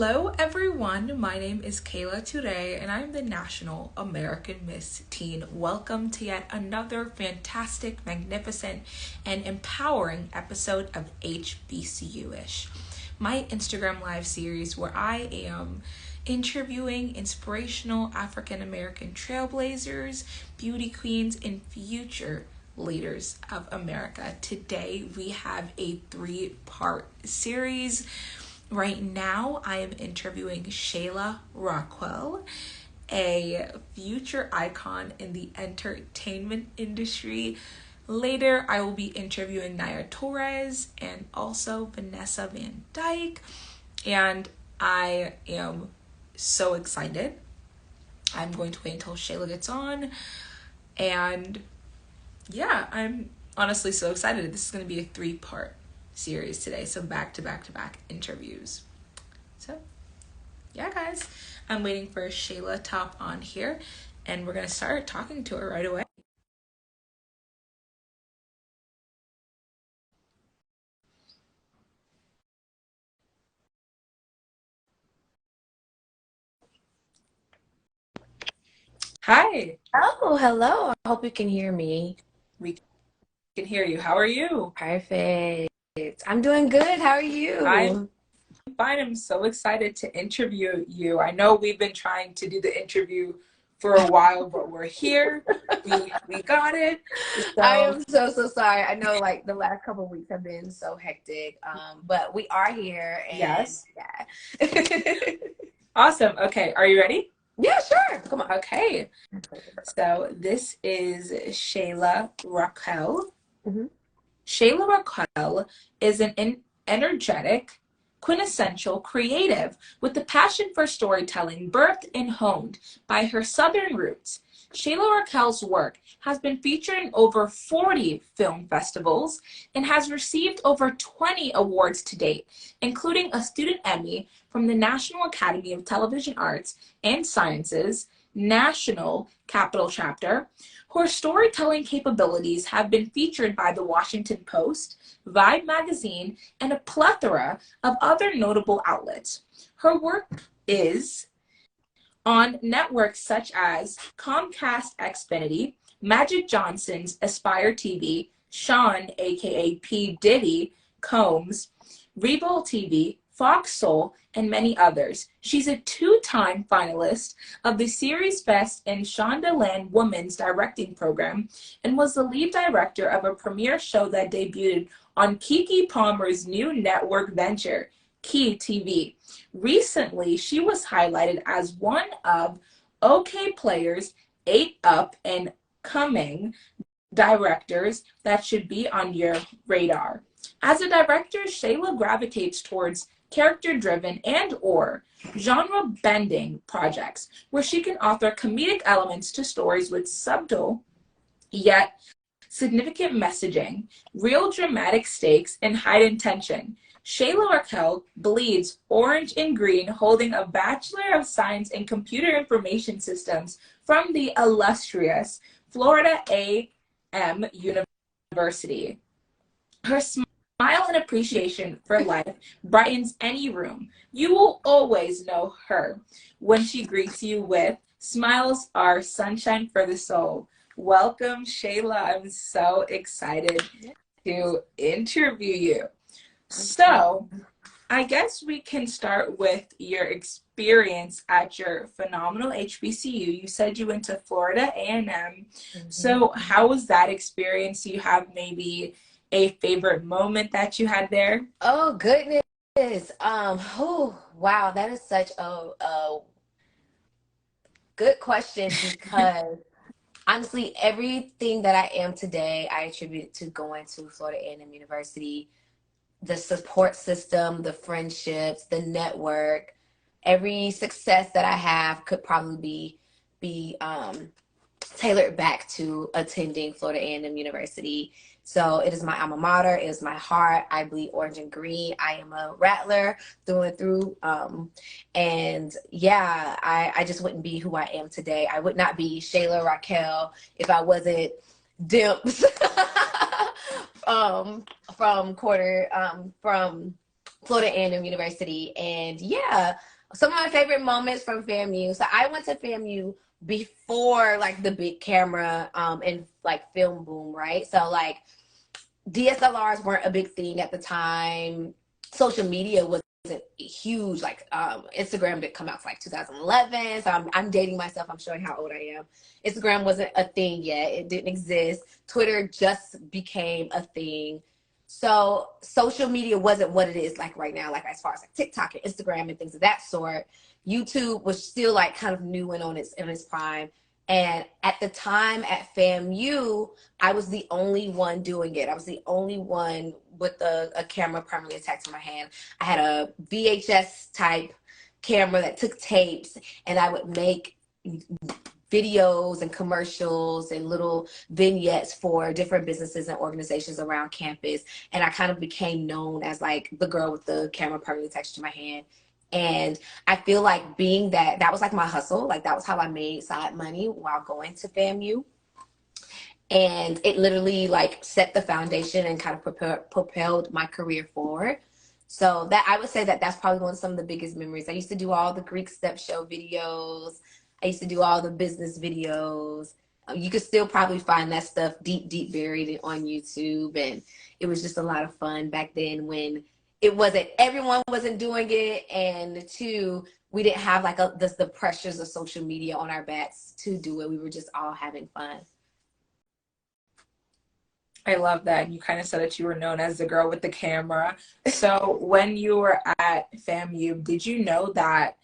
Hello everyone, my name is Kayla Toure and I'm the National American Miss Teen. Welcome to yet another fantastic, magnificent, and empowering episode of HBCU-ish, my Instagram live series where I am interviewing inspirational African American trailblazers, beauty queens, and future leaders of America. Today we have a three-part series. Right now, I am interviewing Shayla Racquel, a future icon in the entertainment industry. Later, I will be interviewing Kayla Toure and also Vanessa Van Dyke. And I am so excited. I'm going to wait until Shayla gets on. And yeah, I'm honestly so excited. This is going to be a three-part series today, so back to back to back interviews. So yeah, guys, I'm waiting for Shayla to hop on here and we're gonna start talking to her right away. Hi. Oh, hello. I hope you can hear me. We can hear you. How are you? Perfect. I'm doing good. How are I'm you? fine. I'm so excited to interview you. I know we've been trying to do the interview for a while, but we're here. We got it. I So am so sorry. I know like the last couple of weeks have been so hectic. But we are here and yes. yeah. Awesome. Okay, are you ready? Yeah, sure. Come on. Okay. So this is Shayla Racquel. hmm Shayla Racquel is an energetic, quintessential creative with a passion for storytelling birthed and honed by her Southern roots. Shayla Racquel's work has been featured in over 40 film festivals and has received over 20 awards to date, including a Student Emmy from the National Academy of Television Arts and Sciences, National Capital Chapter. Her storytelling capabilities have been featured by The Washington Post, Vibe magazine, and a plethora of other notable outlets. Her work is on networks such as Comcast Xfinity, Magic Johnson's Aspire TV, Sean, aka P. Diddy, Combs, Rebel TV, Fox Soul, and many others. She's a two-time finalist of the Series Fest and Shondaland Women's Directing Program and was the lead director of a premiere show that debuted on Keke Palmer's new network venture, Key TV. Recently, she was highlighted as one of OK Player's 8 Up and Coming directors that should be on your radar. As a director, Shayla gravitates towards character-driven and/or genre-bending projects where she can author comedic elements to stories with subtle yet significant messaging, real dramatic stakes, and hidden tension. Shayla Racquel bleeds orange and green, holding a Bachelor of Science in Computer Information Systems from the illustrious Florida A&M University. Her smile and appreciation for life brightens any room. You will always know her when she greets you with smiles are sunshine for the soul. Welcome, Shayla. I'm so excited to interview you. So, I guess we can start with your experience at your phenomenal HBCU. You said you went to Florida A&M. So, how was that experience? Do you have maybe a favorite moment that you had there? Oh goodness. Oh wow, that is such a good question because honestly, everything that I am today, I attribute to going to Florida A&M University. The support system, the friendships, the network, every success that I have could probably be tailored back to attending Florida A&M University. So it is my alma mater. It is my heart. I bleed orange and green. I am a Rattler through and through. And yeah, I just wouldn't be who I am today. I would not be Shayla Racquel if I wasn't Dimps from quarter from Florida A&M University. And yeah, some of my favorite moments from FAMU. So I went to FAMU before like the big camera and like film boom, right? So like DSLRs weren't a big thing at the time. Social media wasn't huge. Like Instagram didn't come out till like 2011. So I'm dating myself. I'm showing how old I am. Instagram wasn't a thing yet. It didn't exist. Twitter just became a thing. So social media wasn't what it is like right now, like as far as like TikTok and Instagram and things of that sort. YouTube was still like kind of new and on its prime. And at the time at FAMU, I was the only one doing it. I was the only one with a camera permanently attached to my hand. I had a VHS type camera that took tapes, and I would make videos and commercials and little vignettes for different businesses and organizations around campus. And I kind of became known as like the girl with the camera permanently attached to my hand. And I feel like being that was like my hustle. Like that was how I made side money while going to FAMU. And it literally like set the foundation and kind of propelled my career forward. So that I would say that that's probably one of some of the biggest memories. I used to do all the Greek step show videos. I used to do all the business videos. You could still probably find that stuff deep buried on YouTube. And it was just a lot of fun back then when it wasn't, everyone wasn't doing it. And two, we didn't have like the pressures of social media on our backs to do it. We were just all having fun. I love that. You kind of said that you were known as the girl with the camera. So when you were at FAMU, did you know that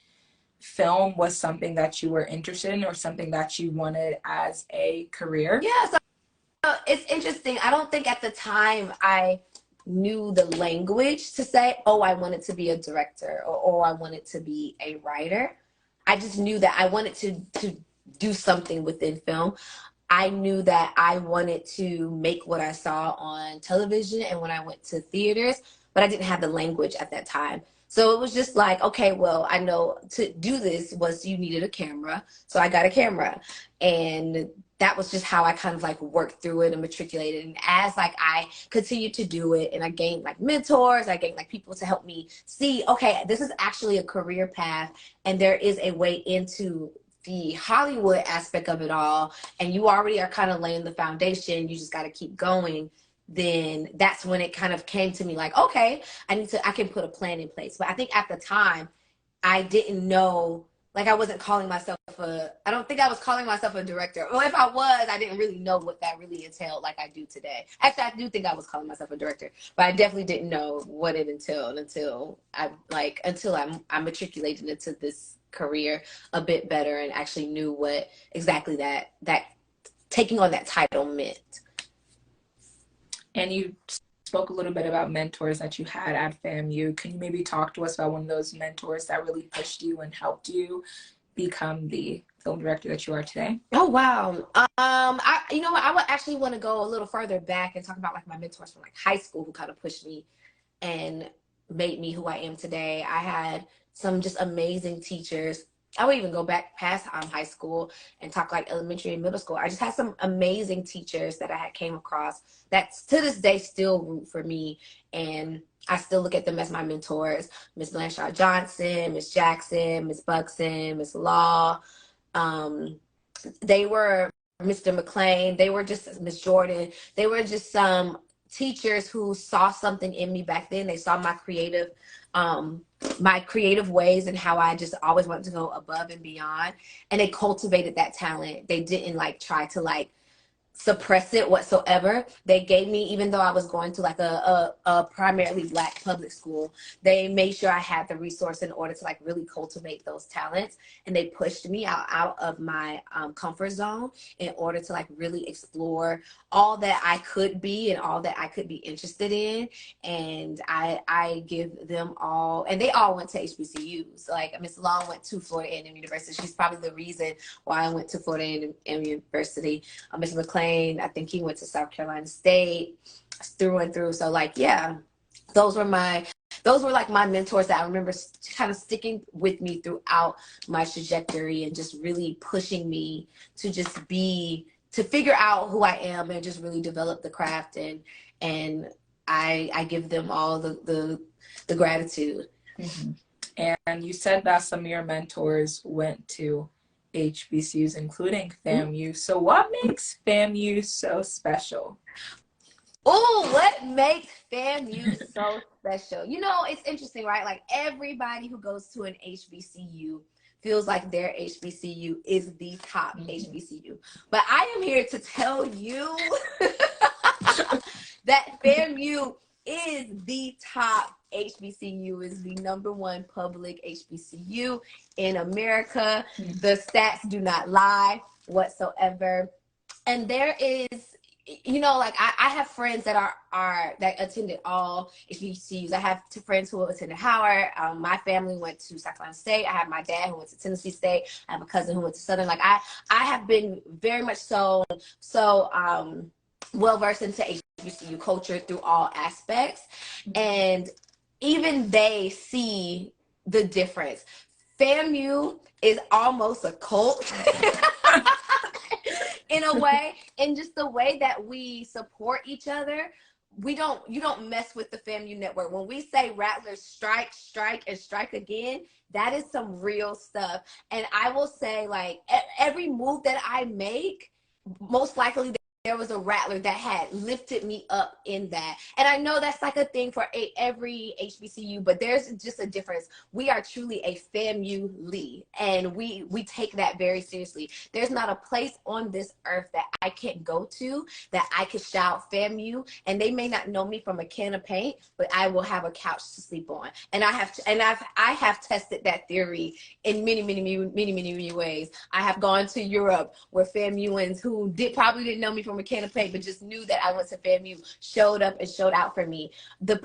film was something that you were interested in or something that you wanted as a career? Yeah, so it's interesting. I don't think at the time I knew the language to say, oh, I wanted to be a director or oh, I wanted to be a writer. I just knew that I wanted to do something within film. I knew that I wanted to make what I saw on television and when I went to theaters, but I didn't have the language at that time. So it was just like, okay, well, I know to do this was you needed a camera. So I got a camera. And that was just how I kind of like worked through it and matriculated. And as like I continued to do it and I gained like mentors, I gained like people to help me see, okay, this is actually a career path and there is a way into the Hollywood aspect of it all, and you already are kind of laying the foundation, you just got to keep going, then that's when it kind of came to me like, okay, I can put a plan in place. But I think at the time, I didn't know, like I wasn't calling myself I don't think I was calling myself a director. Or if I was, I didn't really know what that really entailed like I do today. Actually, I do think I was calling myself a director, but I definitely didn't know what it entailed until I matriculated into this career a bit better and actually knew what exactly that taking on that title meant. And you spoke a little bit about mentors that you had at FAMU. Can you maybe talk to us about one of those mentors that really pushed you and helped you become the film director that you are today? Oh wow. You know what, I would actually want to go a little further back and talk about like my mentors from like high school who kind of pushed me and made me who I am today. I had some just amazing teachers. I would even go back past high school and talk like elementary and middle school. I just had some amazing teachers that I had came across that to this day still root for me. And I still look at them as my mentors. Miss Blanchard Johnson, Miss Jackson, Miss Buxton, Miss Law. They were Mr. McLean. They were just Miss Jordan. They were just some teachers who saw something in me back then. They saw my creative ways and how I just always wanted to go above and beyond. And they cultivated that talent. They didn't like try to like suppress it whatsoever. They gave me, even though I was going to like a primarily Black public school, they made sure I had the resource in order to like really cultivate those talents. And they pushed me out of my comfort zone in order to like really explore all that I could be and all that I could be interested in. And I give them all, and they all went to HBCUs. Like Miss Long went to Florida A&M University. She's probably the reason why I went to Florida A&M University. Mr. McLean, I think he went to South Carolina State, through and through. So like, yeah, those were like my mentors that I remember kind of sticking with me throughout my trajectory and just really pushing me to just to figure out who I am and just really develop the craft. And I give them all the the gratitude. Mm-hmm. And you said that some of your mentors went to HBCUs, including FAMU. So what makes FAMU so special? Oh, what makes FAMU so special? You know, it's interesting, right? Like everybody who goes to an HBCU feels like their HBCU is the top Mm-hmm. HBCU. But I am here to tell you that FAMU is the top HBCU, is the #1 public HBCU in America. Mm-hmm. The stats do not lie whatsoever. And there is, you know, like I have friends that are that attended all HBCUs. I have two friends who attended Howard. My family went to South Carolina State. I have my dad who went to Tennessee State. I have a cousin who went to Southern. Like I have been very much so well versed into HBCU culture through all aspects, and even they see the difference. FAMU is almost a cult. In a way, and just the way that we support each other. You don't mess with the FAMU network. When we say Rattlers strike, strike, and strike again, that is some real stuff. And I will say, like, every move that I make, most likely there was a Rattler that had lifted me up in that. And I know that's like a thing for every HBCU, but there's just a difference. We are truly a FAMU-ly, and we take that very seriously. There's not a place on this earth that I can't go to that I could shout FAMU, and they may not know me from a can of paint, but I will have a couch to sleep on. And I have tested that theory in many ways. I have gone to Europe where FAMUans who probably didn't know me from a can of paint, but just knew that I went to FAMU, showed up and showed out for me.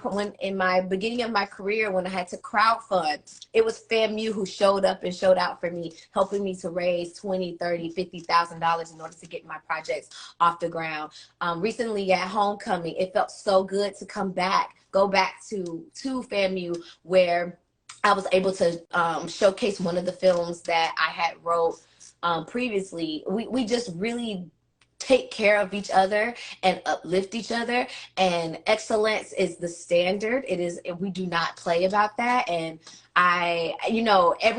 When in my beginning of my career, when I had to crowdfund, it was FAMU who showed up and showed out for me, helping me to raise $20,000, $30,000, $50,000 in order to get my projects off the ground. Recently at homecoming, it felt so good to go back to FAMU, where I was able to showcase one of the films that I had wrote previously. We just really take care of each other and uplift each other, and excellence is the standard. We do not play about that. And every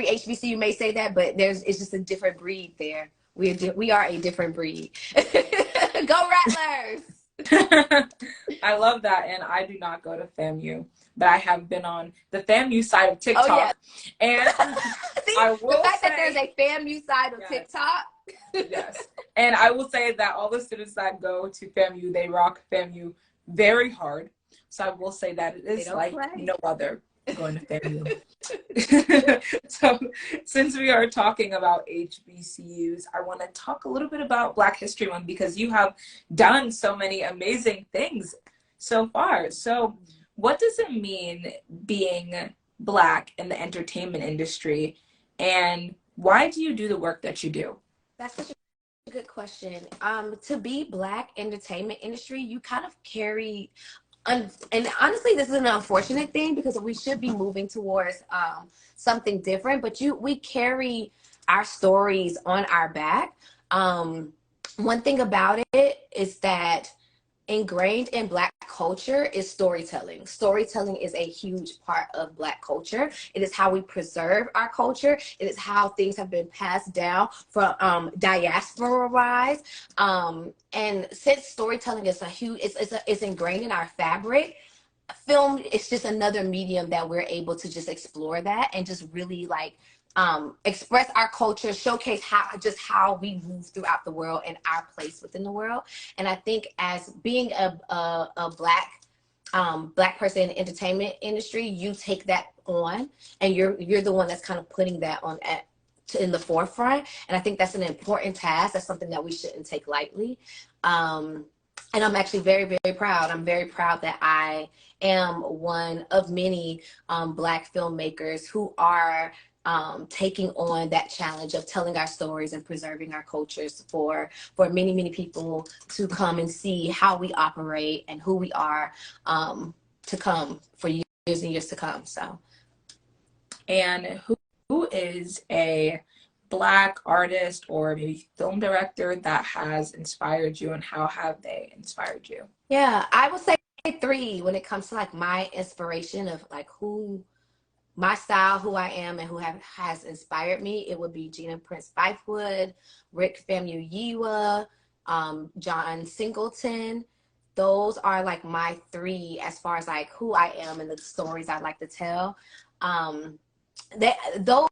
HBCU may say that, but it's just a different breed there. We are a different breed. Go Rattlers. I love that, and I do not go to FAMU, but I have been on the FAMU side of TikTok. Oh, yeah. And See, I will the fact say, that there's a FAMU side of yes, TikTok. yes, and I will say that all the students that go to FAMU, they rock FAMU very hard. So I will say that it is like no other going to FAMU. So since we are talking about HBCUs, I want to talk a little bit about Black History Month, because you have done so many amazing things so far. So what does it mean being Black in the entertainment industry, and why do you do the work that you do? That's such a good question. To be Black entertainment industry, you kind of carry, and honestly, this is an unfortunate thing because we should be moving towards something different, but we carry our stories on our back. One thing about it is that ingrained in Black culture is storytelling. Storytelling is a huge part of Black culture. It is how we preserve our culture. It is how things have been passed down from diaspora-wise. And since storytelling is it's ingrained in our fabric, film is just another medium that we're able to just explore that and just really like express our culture, showcase how we move throughout the world and our place within the world. And I think as being a Black person in the entertainment industry, you take that on, and you're the one that's kind of putting that on in the forefront. And I think that's an important task. That's something that we shouldn't take lightly. And I'm actually very, very proud. I'm very proud that I am one of many Black filmmakers who are taking on that challenge of telling our stories and preserving our cultures for many people to come and see how we operate and who we are to come for years and years to come. So, and who is a Black artist or maybe film director that has inspired you, and how have they inspired you? yeah, I would say three when it comes to like my inspiration of like who my style, who I am, and who has inspired me, it would be Gina Prince Bythewood, Rick Famuyiwa, John Singleton. Those are like my three as far as like who I am and the stories I like to tell. Those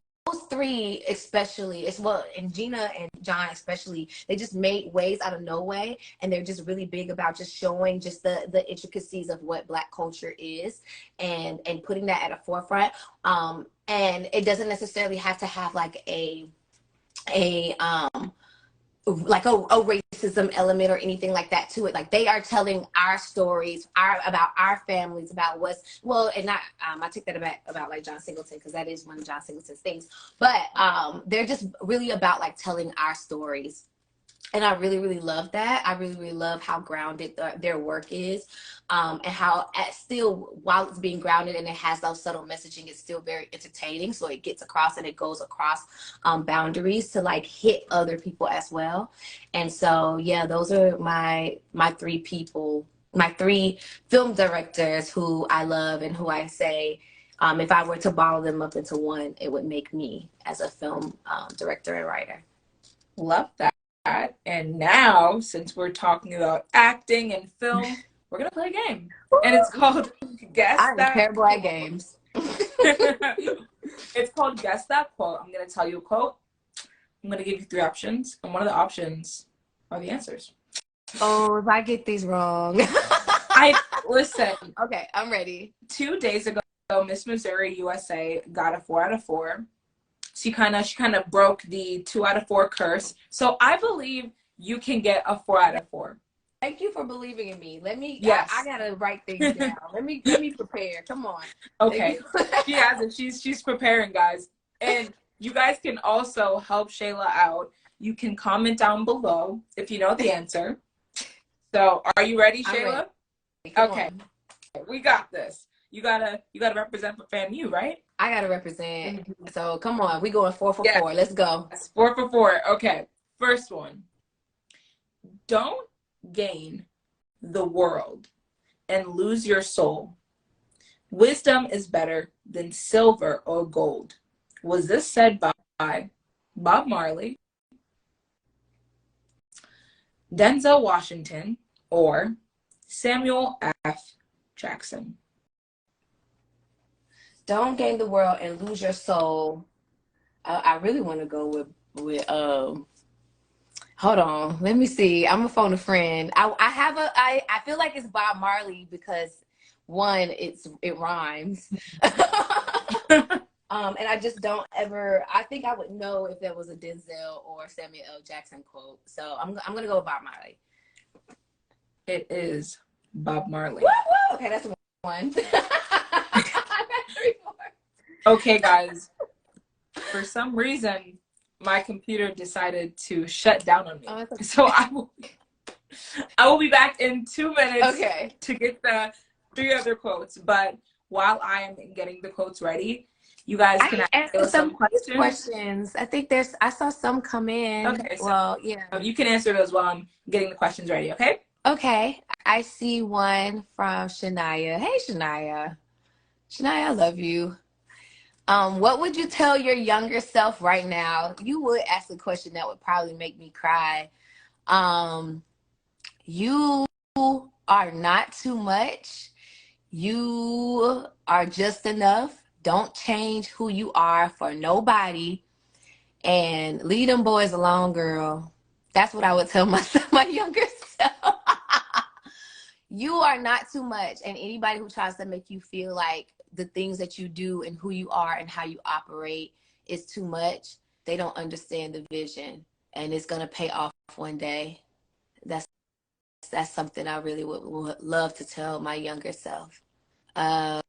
three especially, as well, and Gina and John especially, they just made waves out of no way, and they're just really big about just showing just the intricacies of what Black culture is, and putting that at a forefront. And it doesn't necessarily have to have like a like a racism element or anything like that to it. Like they are telling our stories, about our families, about what's well, and not I take that about like John Singleton, because that is one of John Singleton's things. But they're just really about like telling our stories. And I really, really love that. I really, really love how grounded their work is, and how still, while it's being grounded and it has those subtle messaging, it's still very entertaining. So it gets across and it goes across boundaries to like hit other people as well. And so, yeah, those are my three people, my three film directors who I love and who I say, if I were to bottle them up into one, it would make me as a film director and writer. Love that. And now, since we're talking about acting and film, we're gonna play a game, and it's called Guess I'm That terrible at games. It's called Guess That Quote. I'm gonna tell you a quote. I'm gonna give you three options, and one of the options are the answers. Oh, if I get these wrong. Listen. Okay, I'm ready. 2 days ago, Miss Missouri USA got a 4 out of 4. She kind of broke the 2 out of 4 curse. So I believe you can get a 4 out of 4. Thank you for believing in me. Let me. Yes. I gotta write things down. Let me prepare. Come on. Okay. She has it. She's preparing, guys. And you guys can also help Shayla out. You can comment down below if you know the answer. So, are you ready, Shayla? Okay. On. We got this. You gotta represent for FAMU, right? I gotta represent. So come on, we going 4 for 4. Let's go. That's 4 for 4. Okay. First one. Don't gain the world and lose your soul. Wisdom is better than silver or gold. Was this said by Bob Marley, Denzel Washington, or Samuel F. Jackson? Don't gain the world and lose your soul. I really want to go with hold on, let me see. I'm gonna phone a friend. I feel like it's Bob Marley because one, it rhymes. And I just don't ever. I think I would know if there was a Denzel or Samuel L. Jackson quote. So I'm gonna go with Bob Marley. It is Bob Marley. Woo! Okay, that's one. I got 3 more. Okay, guys. For some reason, my computer decided to shut down on me. Okay. So I will be back in 2 minutes to get the 3 other quotes. But while I am getting the quotes ready, you guys can answer some questions. I think I saw some come in. Okay. So, well, yeah. You can answer those while I'm getting the questions ready, okay? Okay. I see one from Shania. Hey, Shania. Shania, I love you. What would you tell your younger self right now? You would ask a question that would probably make me cry. You are not too much. You are just enough. Don't change who you are for nobody. And leave them boys alone, girl. That's what I would tell myself, my younger self. You are not too much. And anybody who tries to make you feel like the things that you do and who you are and how you operate is too much, they don't understand the vision. And it's going to pay off one day. That's something I really would love to tell my younger self. I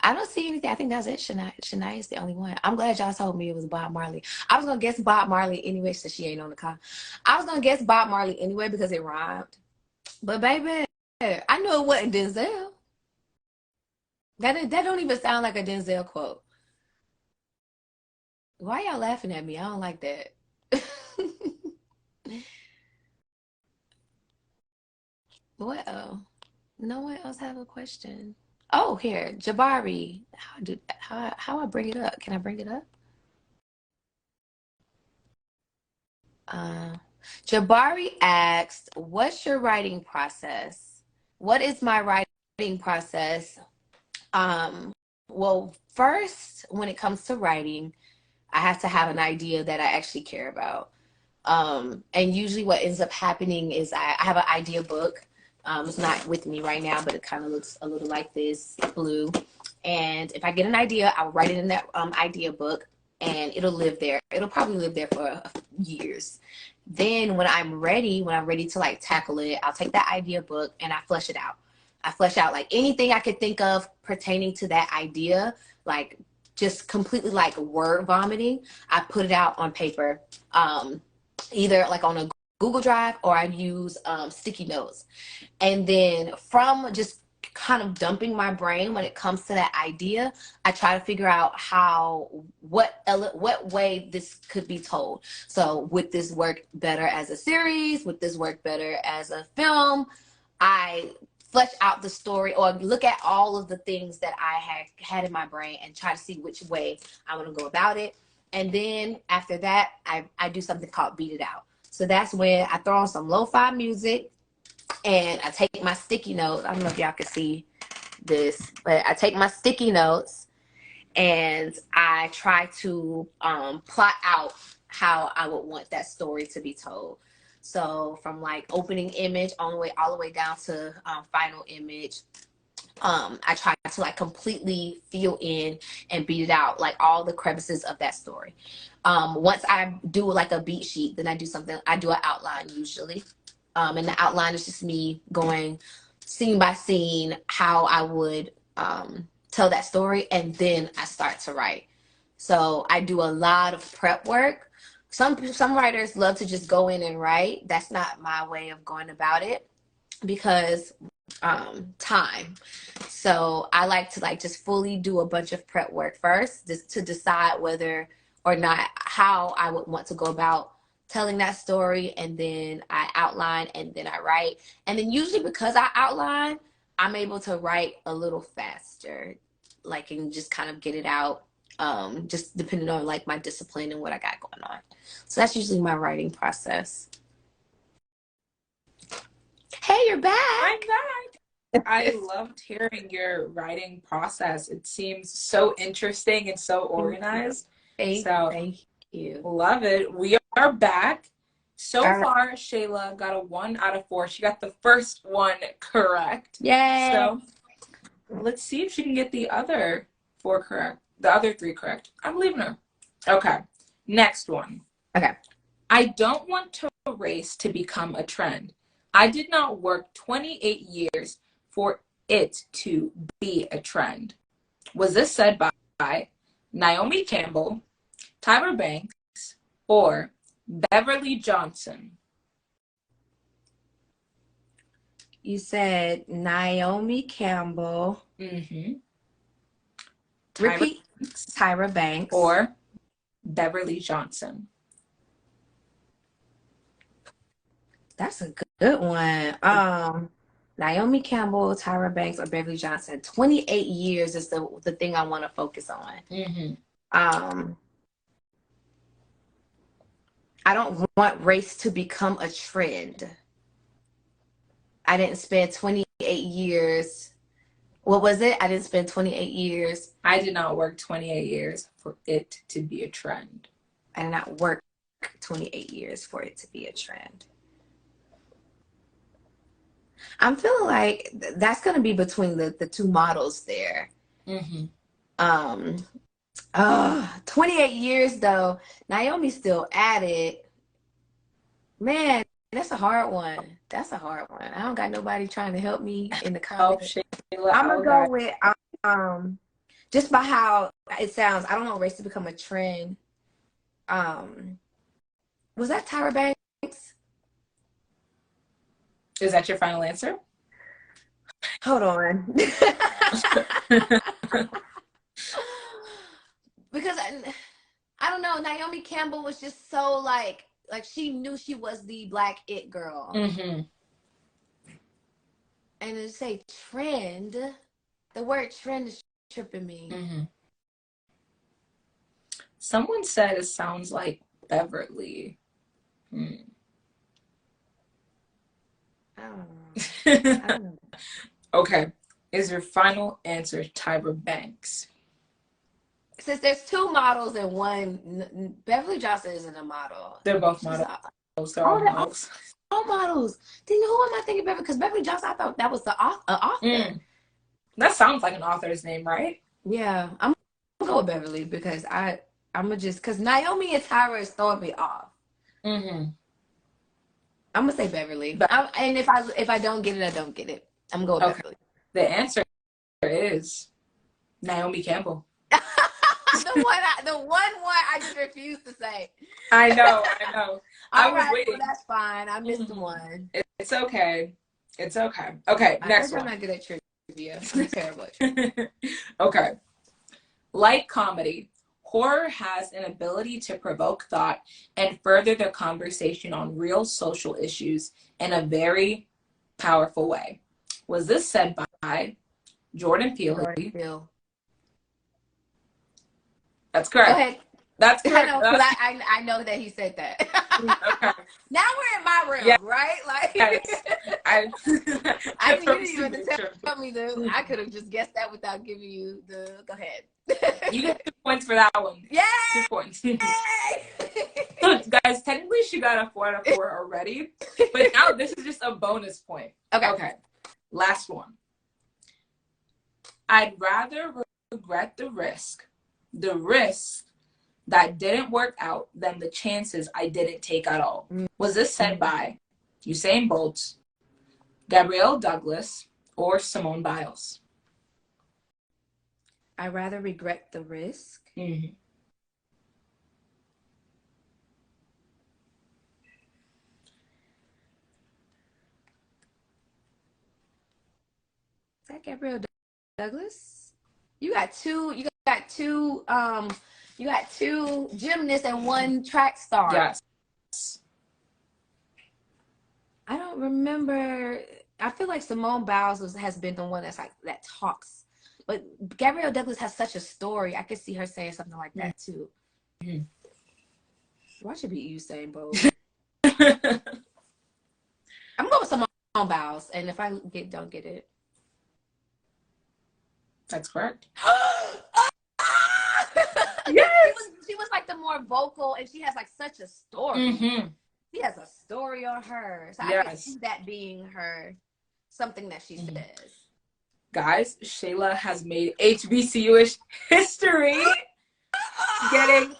don't see anything. I think that's it. Shania is the only one. I'm glad y'all told me it was Bob Marley. I was going to guess Bob Marley anyway, so she ain't on the call. I was going to guess Bob Marley anyway because it rhymed. But baby, I knew it wasn't Denzel. That don't even sound like a Denzel quote. Why y'all laughing at me? I don't like that. What? No one else have a question. Oh, here, Jabari. How I bring it up? Can I bring it up? Uh, Jabari asked, "What's your writing process?" What is my writing process? Well, first, when it comes to writing, I have to have an idea that I actually care about. And usually what ends up happening is I have an idea book. It's not with me right now, but it kind of looks a little like this, blue. And if I get an idea, I'll write it in that idea book, and it'll live there. It'll probably live there for years. Then when I'm ready to like tackle it, I'll take that idea book and I flesh it out. I flesh out like anything I could think of pertaining to that idea, like just completely like word vomiting. I put it out on paper. Either like on a Google Drive, or I use sticky notes. And then from just kind of dumping my brain when it comes to that idea, I try to figure out what way this could be told. So would this work better as a series? Would this work better as a film? I flesh out the story or look at all of the things that I had in my brain and try to see which way I want to go about it. And then after that, I do something called beat it out. So that's when I throw on some lo-fi music and I take my sticky notes. I don't know if y'all can see this, but I take my sticky notes and I try to plot out how I would want that story to be told. So from like opening image all the way down to final image, I try to like completely feel in and beat it out, like all the crevices of that story. Once I do like a beat sheet, then I do an outline usually. And the outline is just me going scene by scene how I would tell that story, and then I start to write. So I do a lot of prep work. Some writers love to just go in and write. That's not my way of going about it because time. So I like to like just fully do a bunch of prep work first, just to decide whether or not how I would want to go about telling that story, and then I outline and then I write. And then usually because I outline, I'm able to write a little faster, like, and just kind of get it out, just depending on like my discipline and what I got going on. So that's usually my writing process. Hey, you're I'm back. back. I loved hearing your writing process. It seems so interesting and so organized. So Thank you. love it. We are back. So All right. far, Shayla got a 1 out of 4. She got the first one correct. Yay. So let's see if she can get the other 4 correct. The other 3 correct. I'm leaving her. Okay. Next one. Okay. I don't want to race to become a trend. I did not work 28 years for it to be a trend. Was this said by Naomi Campbell, Tyra Banks, or Beverly Johnson? You said Naomi Campbell. Mm-hmm. Tyra Repeat. Banks Tyra Banks. or Beverly Johnson? That's a good one. Naomi Campbell, Tyra Banks, or Beverly Johnson. 28 years is the thing I want to focus on. Mm-hmm. Um, I don't want race to become a trend. I didn't spend 28 years. What was it? I didn't spend 28 years. I did not work 28 years for it to be a trend. I did not work 28 years for it to be a trend. I'm feeling like that's going to be between the two models there. Mm-hmm. 28 years though. Naomi's still at it. Man, that's a hard one. That's a hard one. I don't got nobody trying to help me in the Oh, comments. Shayla, I'm gonna okay. go with just by how it sounds. I don't want race to become a trend. Was that Tyra Banks? Is that your final answer? Hold on. Because I don't know, Naomi Campbell was just so like she knew she was the black it girl. Mm-hmm. And to say trend, the word trend is tripping me. Mm-hmm. Someone said it sounds like Beverly. I don't know. I don't know. Okay. Is your final answer Tyra Banks? Since there's two models and one, Beverly Johnson isn't a model. They're both She's models. They're all oh, they're models. all models. Then who am I thinking Beverly? Because Beverly Johnson, I thought that was the author. That sounds like an author's name, right? Yeah, I'm gonna go with Beverly because I'm gonna just because Naomi and Tyra is throwing me off. Mm-hmm. I'm gonna say Beverly. And if I don't get it, I don't get it. I'm gonna go with Beverly. The answer is Naomi Campbell. the one I just refuse to say. I know. I was waiting. Well, that's fine. I missed one. It's okay. It's okay. Okay, next one. I'm not good at trivia. I'm terrible at trivia. Okay. Like comedy, horror has an ability to provoke thought and further the conversation on real social issues in a very powerful way. Was this said by Jordan Peele? Jordan Peele. That's correct. Go ahead. That's correct. I know that he said that. Okay. Now we're in my realm, yes. right? Like yes. I didn't even tell me that. I could have just guessed that without giving you the. Go ahead. You get 2 points for that one. Yay! 2 points. So, guys, technically she got a 4 out of 4 already, but now this is just a bonus point. Okay. Last one. I'd rather regret the risk that didn't work out than the chances I didn't take at all. Was this said by Usain Bolt, Gabrielle Douglas, or Simone Biles? I rather regret the risk. Mm-hmm. Is that Gabrielle Douglas? You got two gymnasts and one track star. Yes. I don't remember. I feel like Simone Biles has been the one that talks. But Gabrielle Douglas has such a story. I could see her saying something like that too. Mm-hmm. Why should be Usain Bolt? I'm going with Simone Biles, and if I don't get it, that's correct. Yes, she was like the more vocal, and she has like such a story. Mm-hmm. She has a story on her, so yes. I can see that being her something that she says. Guys, Shayla has made HBCU-ish history, getting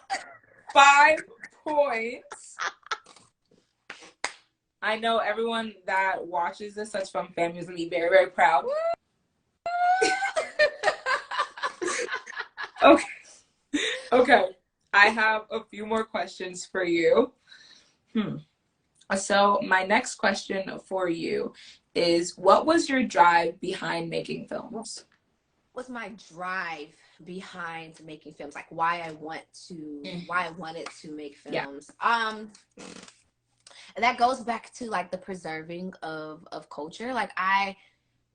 5 points. I know everyone that watches this that's from family is going to be very, very proud. Okay. I have a few more questions for you. So my next question for you is, what was your drive behind making films? What's my drive behind making films? Like why I wanted to make films. Yeah. And that goes back to like the preserving of culture. Like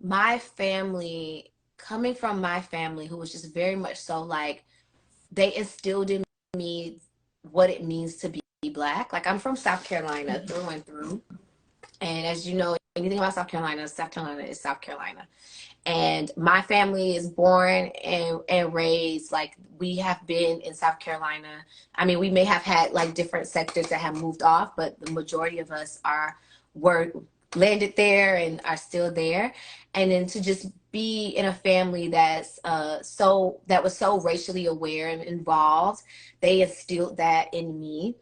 my family, coming from my family who was just very much so like, they instilled in me what it means to be Black. Like I'm from South Carolina through and through. And as you know, anything about South Carolina is South Carolina. And my family is born and raised, like we have been in South Carolina. I mean, we may have had like different sectors that have moved off, but the majority of us were landed there and are still there. And then to just be in a family that was so racially aware and involved, they instilled that in me.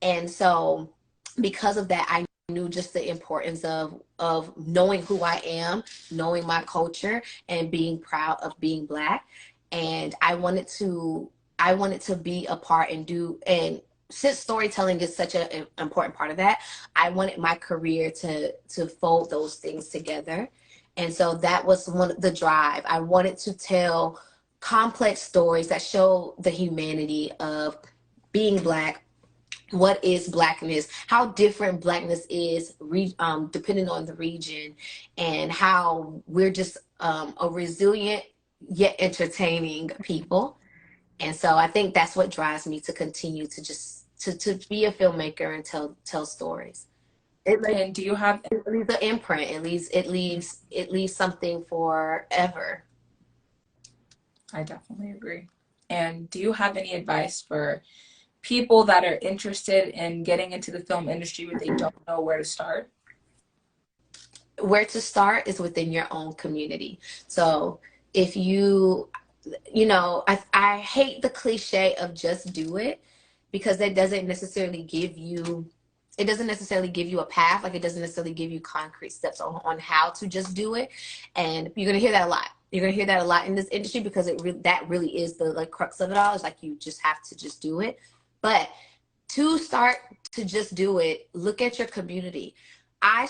And so because of that, I knew just the importance of knowing who I am, knowing my culture, and being proud of being Black. And I wanted to be a part and since storytelling is such an important part of that, I wanted my career to fold those things together. And so that was one of the drive. I wanted to tell complex stories that show the humanity of being Black, what is Blackness, how different Blackness is depending on the region, and how we're just a resilient yet entertaining people. And so I think that's what drives me to continue to just to be a filmmaker and tell stories. It, And do you have, it leaves an imprint. It leaves something forever. I definitely agree. And do you have any advice for people that are interested in getting into the film industry but they don't know where to start? Where to start is within your own community. So if I hate the cliche of just do it, because that doesn't necessarily give you it doesn't necessarily give you a path. Like, it doesn't necessarily give you concrete steps on how to just do it. And you're gonna hear that a lot. You're gonna hear that a lot in this industry, because that really is the like crux of it all. It's like, you just have to just do it. But to start to just do it, look at your community. I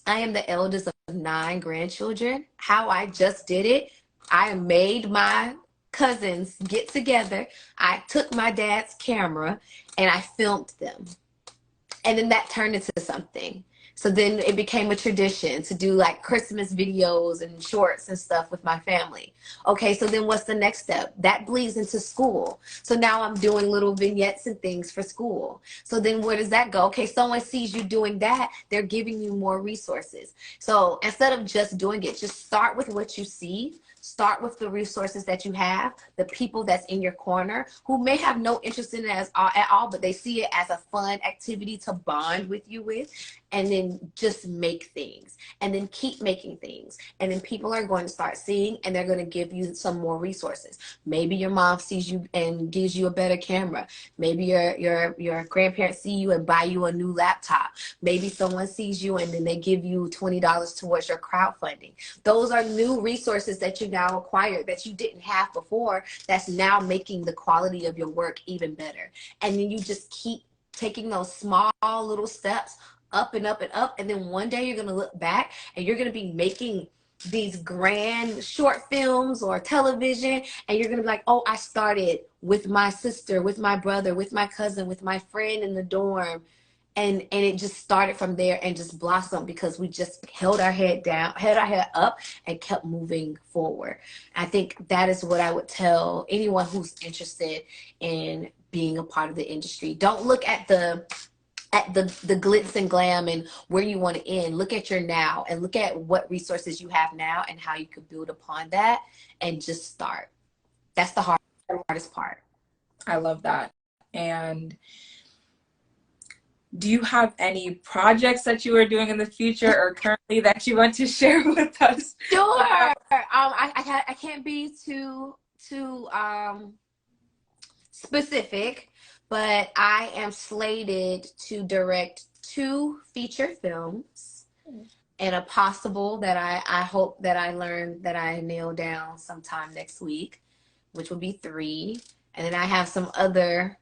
am the eldest of 9 grandchildren. How I just did it, I made my cousins get together. I took my dad's camera and I filmed them. And then that turned into something. So then it became a tradition to do like Christmas videos and shorts and stuff with my family. Okay, so then what's the next step? That bleeds into school. So now I'm doing little vignettes and things for school. So then where does that go? Okay, someone sees you doing that, they're giving you more resources. So instead of just doing it, just start with what you see. Start with the resources that you have, the people that's in your corner who may have no interest in it at all, but they see it as a fun activity to bond with you with, and then just make things, and then keep making things. And then people are going to start seeing, and they're going to give you some more resources. Maybe your mom sees you and gives you a better camera. Maybe your grandparents see you and buy you a new laptop. Maybe someone sees you and then they give you $20 towards your crowdfunding. Those are new resources that you now acquired that you didn't have before, that's now making the quality of your work even better. And then you just keep taking those small little steps up and up and up. And then one day you're going to look back and you're going to be making these grand short films or television, and you're going to be like, oh, I started with my sister, with my brother, with my cousin, with my friend in the dorm. And it just started from there and just blossomed because we just held our head down, held our head up, and kept moving forward. I think that is what I would tell anyone who's interested in being a part of the industry. Don't look at the glitz and glam and where you want to end. Look at your now and look at what resources you have now and how you could build upon that, and just start. That's the hardest part. I love that. And do you have any projects that you are doing in the future or currently that you want to share with us? Sure. I can't be too specific, but I am slated to direct 2 feature films, and a possible that I hope that I learn, that I nail down sometime next week, which will be 3. And then I have some other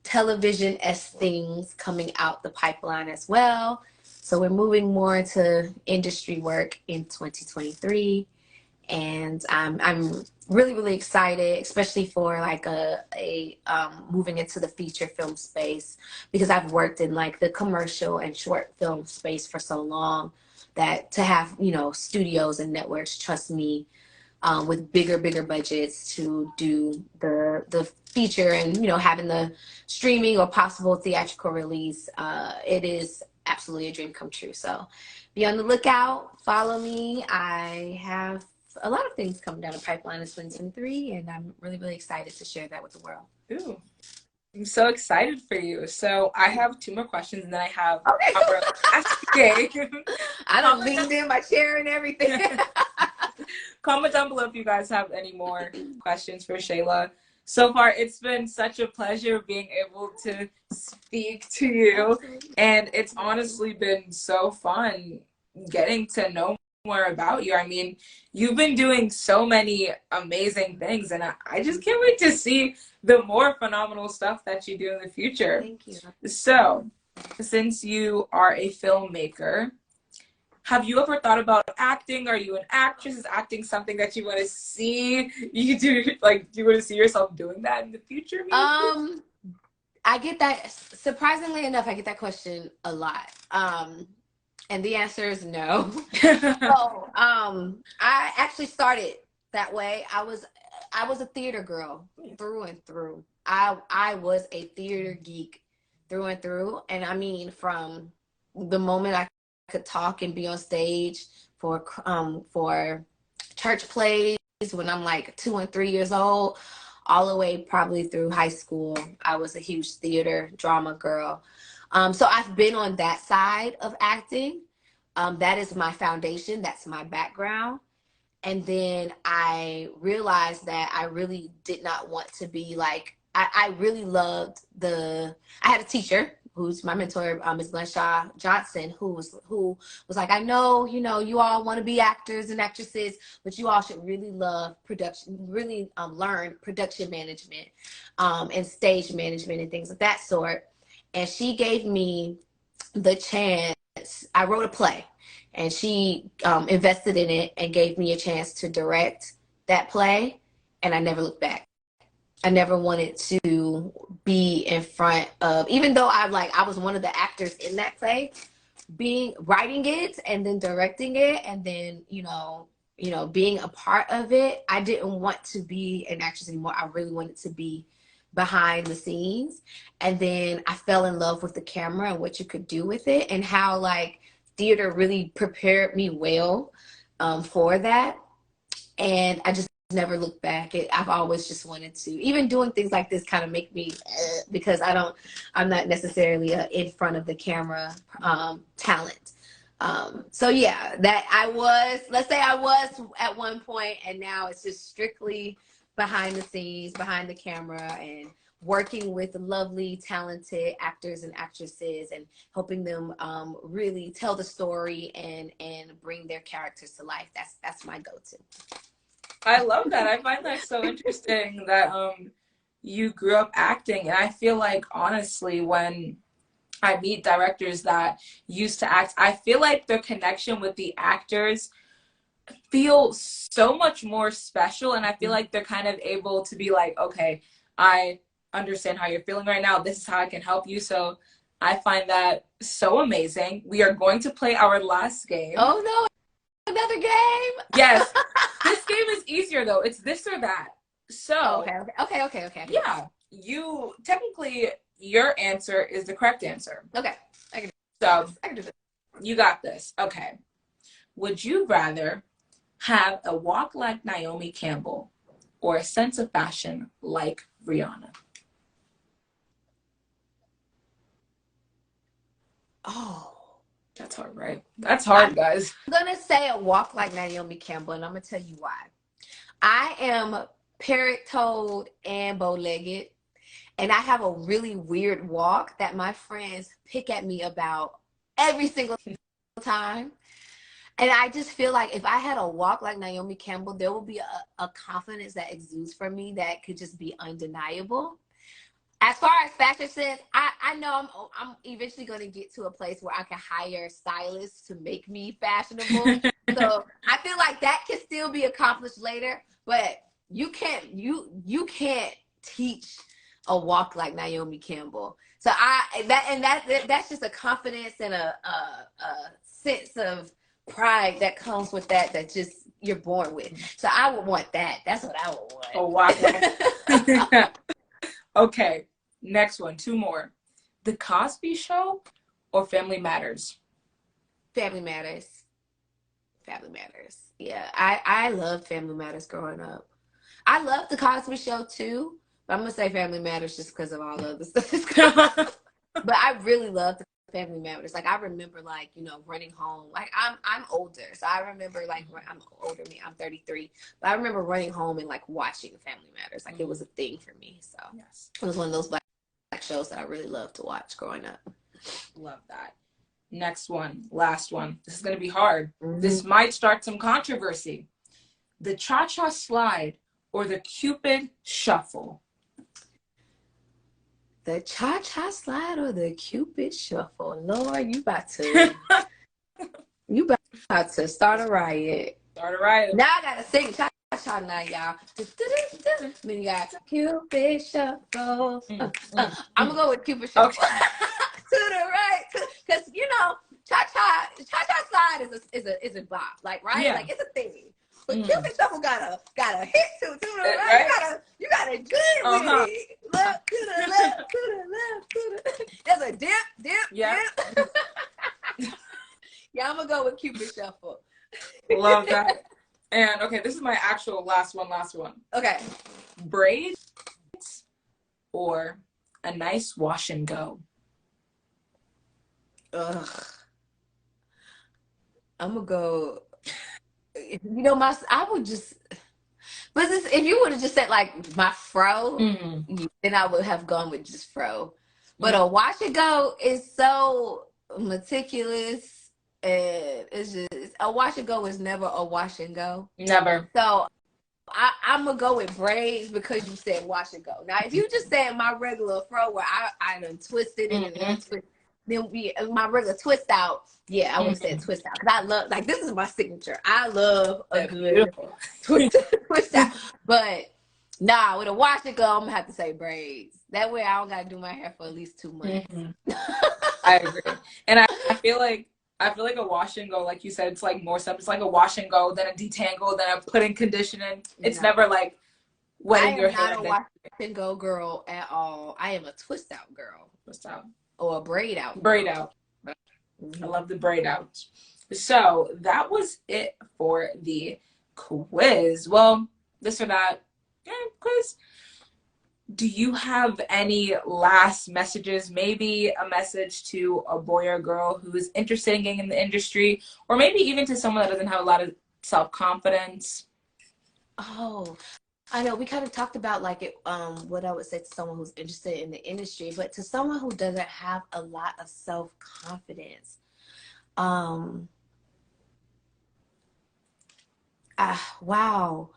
television-esque things coming out the pipeline as well. So we're moving more into industry work in 2023. And I'm really excited, especially for like a moving into the feature film space, because I've worked in like the commercial and short film space for so long, that to have, studios and networks trust me with bigger budgets to do the feature, and having the streaming or possible theatrical release, it is absolutely a dream come true. So be on the lookout, follow me. I have a lot of things coming down the pipeline in 2023, and I'm really excited to share that with the world. Ooh, I'm so excited for you. So I have 2 more questions, and then I have Okay. I don't leaned in my chair and everything. Comment down below if you guys have any more questions for Shayla. So far, it's been such a pleasure being able to speak to you, and it's honestly been so fun getting to know more about you. I mean, you've been doing so many amazing things, and I just can't wait to see the more phenomenal stuff that you do in the future. Thank you. So, since you are a filmmaker, have you ever thought about acting? Are you an actress? Is acting something that you want to see you do? Like, do you want to see yourself doing that in the future? Maybe? I get that, surprisingly enough, I get that question a lot. And the answer is no. So, I actually started that way. I was a theater girl through and through. I was a theater geek through and through. And I mean, from the moment I could talk and be on stage for church plays when I'm like 2 and 3 years old, all the way probably through high school, I was a huge theater drama girl. So I've been on that side of acting. That is my foundation. That's my background. And then I realized that I really did not want to be like, I really loved I had a teacher who's my mentor, Ms. Glenshaw Johnson, who was like, I know, you all want to be actors and actresses, but you all should really love production, really learn production management, and stage management and things of that sort. And she gave me the chance. I wrote a play, and she invested in it and gave me a chance to direct that play, and I never looked back. I never wanted to be in front of, even though I was one of the actors in that play, writing it and then directing it, and then being a part of it. I didn't want to be an actress anymore. I really wanted to be behind the scenes. And then I fell in love with the camera and what you could do with it, and how like theater really prepared me well for that. And I just never looked back. I've always just wanted to, even doing things like this kind of make me, because I'm not necessarily a in front of the camera talent. So yeah, let's say I was at one point, and now it's just strictly behind the scenes, behind the camera, and working with lovely, talented actors and actresses, and helping them really tell the story and bring their characters to life. That's my go-to. I love that. I find that so interesting that you grew up acting. And I feel like, honestly, when I meet directors that used to act, I feel like their connection with the actors feel so much more special. And I feel like they're kind of able to be like, okay, I understand how you're feeling right now. This is how I can help you. So I find that so amazing. We are going to play our last game. Oh no, another game? Yes. This game is easier though. It's this or that. So okay. Yeah. You technically, your answer is the correct answer. Okay. I can do this. You got this. Okay. Would you rather have a walk like Naomi Campbell or a sense of fashion like Rihanna? Oh, that's hard, right? That's hard, guys. I'm gonna say a walk like Naomi Campbell, and I'm gonna tell you why. I am parrot-toed and bow-legged, and I have a really weird walk that my friends pick at me about every single time. And I just feel like if I had a walk like Naomi Campbell, there will be a confidence that exudes from me that could just be undeniable. As far as fashion sense, I know I'm eventually going to get to a place where I can hire stylists to make me fashionable. So I feel like that can still be accomplished later, but you can't teach a walk like Naomi Campbell. So that's just a confidence and a sense of pride that comes with that just you're born with. So I would want that. That's what I would want. Oh wow. Okay, next one, two more. The Cosby Show or Family Matters? Family Matters. Family Matters. Yeah, I loved Family Matters growing up. I loved the Cosby Show too, but I'm gonna say Family Matters just because of all of the stuff that's going on. But I really loved the Family Matters. Like I remember, like running home. Like I'm older, so I remember like I'm older than me. I'm 33, but I remember running home and like watching Family Matters. Like it was a thing for me. So yes, it was one of those black shows that I really loved to watch growing up. Love that. Next one, last one. This is gonna be hard. This might start some controversy. The Cha-Cha Slide or the Cupid Shuffle? The Cha-Cha Slide or the Cupid Shuffle? Lord, you about to start a riot. Start a riot. Now I gotta sing Cha-Cha now, y'all. Then you got Cupid Shuffle. I'm gonna go with Cupid Okay. Shuffle. To the right, because cha-cha slide is a bop, like, right? Yeah. Like, it's a thing. But Cupid Shuffle got a hit to the right. Right? You gotta good with it. Left to the left, to the left, to the. There's a dip. Yeah. Yeah, I'm gonna go with Cupid Shuffle. Love that. And okay, this is my actual last one. Okay. Braids or a nice wash and go? Ugh. I'm gonna go. I would just. But if you would have just said like my fro, then I would have gone with just fro. But a wash and go is so meticulous, and it's just a wash and go is never a wash and go. Never. So I'm gonna go with braids because you said wash and go. Now, if you just said my regular fro where I done twisted it and untwisted, then my regular twist out. Yeah, I would have said twist out because I love, like, this is my signature. I love a good twist out. But nah, with a wash and go, I'm gonna have to say braids. That way, I don't gotta do my hair for at least 2 months. I agree, and I feel like a wash and go, like you said, it's like more stuff. It's like a wash and go, then a detangle, then a put in conditioning. It's never like wetting your hair. I am not a wash and go girl at all. I am a twist out girl. Twist out. Or a braid out. Braid out. I love the braid out. So that was it for the quiz. Well, this or that quiz. Do you have any last messages? Maybe a message to a boy or girl who is interested in getting in the industry, or maybe even to someone that doesn't have a lot of self-confidence? Oh, I know we kind of talked about like it, what I would say to someone who's interested in the industry, but to someone who doesn't have a lot of self-confidence, wow.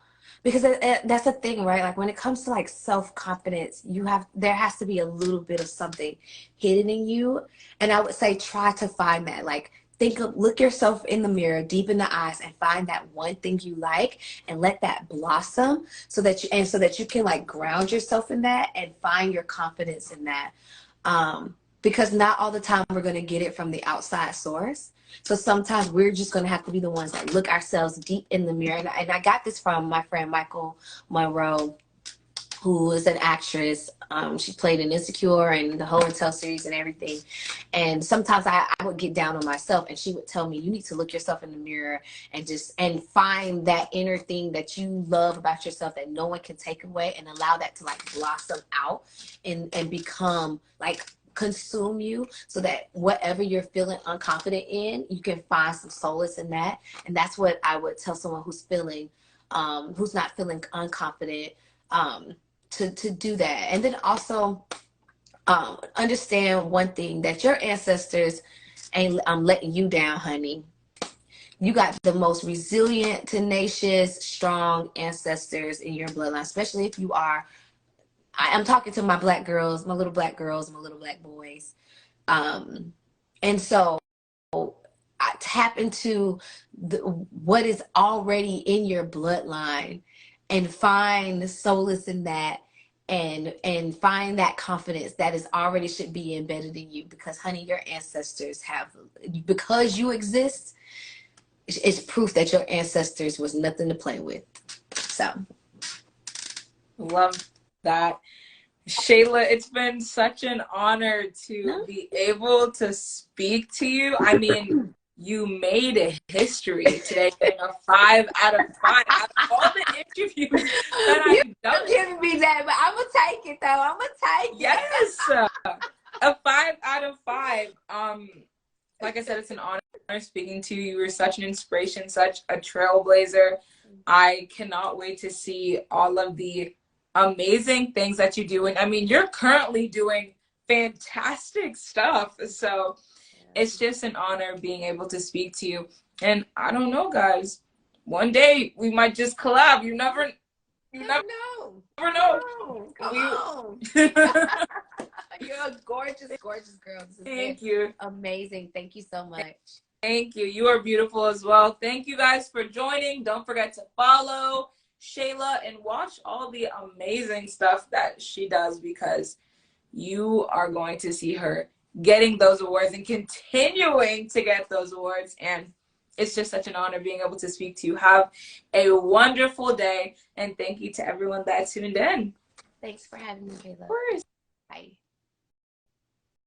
Because that's the thing, right? Like when it comes to like self-confidence, there has to be a little bit of something hidden in you. And I would say try to find that. Like look yourself in the mirror, deep in the eyes, and find that one thing you like and let that blossom so that you can like ground yourself in that and find your confidence in that. Because not all the time we're going to get it from the outside source. So sometimes we're just going to have to be the ones that look ourselves deep in the mirror. And I got this from my friend Michael Monroe, who is an actress. She played in Insecure and the whole Intel series and everything. And sometimes I would get down on myself and she would tell me, you need to look yourself in the mirror and find that inner thing that you love about yourself that no one can take away, and allow that to like blossom out and become like consume you, so that whatever you're feeling unconfident in, you can find some solace in that. And that's what I would tell someone who's not feeling unconfident, to do that. And then also understand one thing, that your ancestors ain't letting you down, honey. You got the most resilient, tenacious, strong ancestors in your bloodline, especially if you are. I'm talking to my black girls, my little black girls, my little black boys. And so I tap into what is already in your bloodline and find the solace in that, and find that confidence that is already should be embedded in you, because honey, your ancestors because you exist, it's proof that your ancestors was nothing to play with. So love that. Shayla, it's been such an honor to be able to speak to you. I mean, you made a history today, getting a 5 out of 5 out of all the interviews that I've done. You're giving me that, but I'm gonna take it though. I'm gonna take it. Yes, a 5 out of 5. Like I said, it's an honor speaking to you. You were such an inspiration, such a trailblazer. I cannot wait to see all of the amazing things that you do. And I mean, you're currently doing fantastic stuff. So it's just an honor being able to speak to you. And I don't know, guys, one day we might just collab. You never know. Come on. You're a gorgeous, gorgeous girl. Thank you. Amazing. Thank you so much. Thank you. You are beautiful as well. Thank you guys for joining. Don't forget to follow, Shayla and watch all the amazing stuff that she does, because you are going to see her getting those awards and continuing to get those awards. And it's just such an honor being able to speak to you. Have a wonderful day. And thank you to everyone that tuned in. Thanks for having me, Kayla. Of course. Bye.